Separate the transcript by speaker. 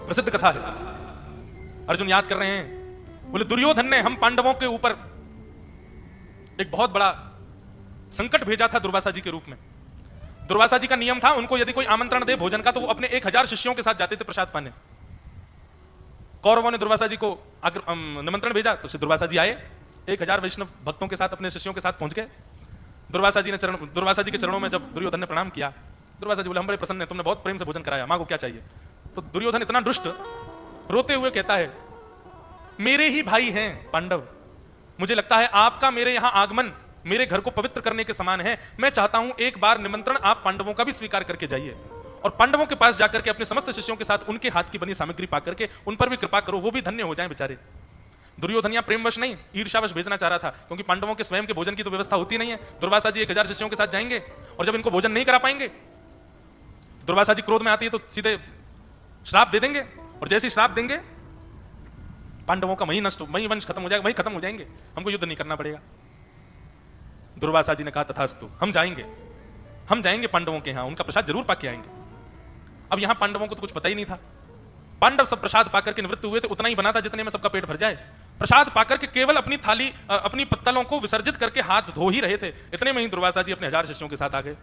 Speaker 1: प्रसिद्ध कथा है। अर्जुन याद कर रहे हैं, बोले दुर्योधन ने हम पांडवों के ऊपर एक बहुत बड़ा संकट भेजा था दुर्वासा जी के रूप में। दुर्वासा जी का नियम था, उनको यदि कोई आमंत्रण दे भोजन का तो वो अपने 1000 शिष्यों के साथ जाते थे प्रसाद पाने। कौरवों ने दुर्वासा जी को निमंत्रण भेजा तो दुर्वासा जी आए, 1000 वैष्णव भक्तों के साथ अपने शिष्यों के साथ पहुंच गए। दुर्वासा जी के चरणों में जब दुर्योधन ने प्रणाम किया, दुर्वासा जी बोले हम बड़े प्रसन्न हैं, तुमने बहुत प्रेम से भोजन कराया, मांगो क्या चाहिए। तो दुर्योधन इतना दुष्ट रोते हुए कहता है, मेरे ही भाई हैं पांडव, मुझे लगता है आपका मेरे यहां आगमन मेरे घर को पवित्र करने के समान है। मैं चाहता हूं एक बार निमंत्रण आप पांडवों का भी स्वीकार करके जाइए और पांडवों के पास जाकर के अपने समस्त शिष्यों के साथ उनके हाथ की बनी सामग्री पाकर के उन पर भी कृपा करो, वो भी धन्य हो जाएं बेचारे। दुर्योधन यहाँ प्रेमवश नहीं, ईर्ष्यावश भेजना चाह रहा था, क्योंकि पांडवों के स्वयं के भोजन की तो व्यवस्था होती नहीं है। दुर्वासा जी 1000 शिष्यों के साथ जाएंगे और जब इनको भोजन नहीं करा पाएंगे, दुर्वासा जी क्रोध में आती है तो सीधे श्राप दे देंगे, और जैसे ही श्राप देंगे पांडवों का वही वंश खत्म हो जाएगा, वही खत्म हो जाएंगे, हमको युद्ध नहीं करना पड़ेगा। दुर्वासा जी ने कहा तथास्तु, हम जाएंगे पांडवों के यहां, उनका प्रसाद जरूर पाके आएंगे। अब यहां पांडवों को तो कुछ पता ही नहीं था, पांडव सब प्रसाद पाकर के निवृत्त हुए थे, उतना ही बना था जितने में सबका पेट भर जाए। प्रसाद पाकर के केवल अपनी थाली अपनी पत्तलों को विसर्जित करके हाथ धो ही रहे थे, इतने में ही दुर्वासा जी अपने 1000 शिष्यों के साथ आ गए।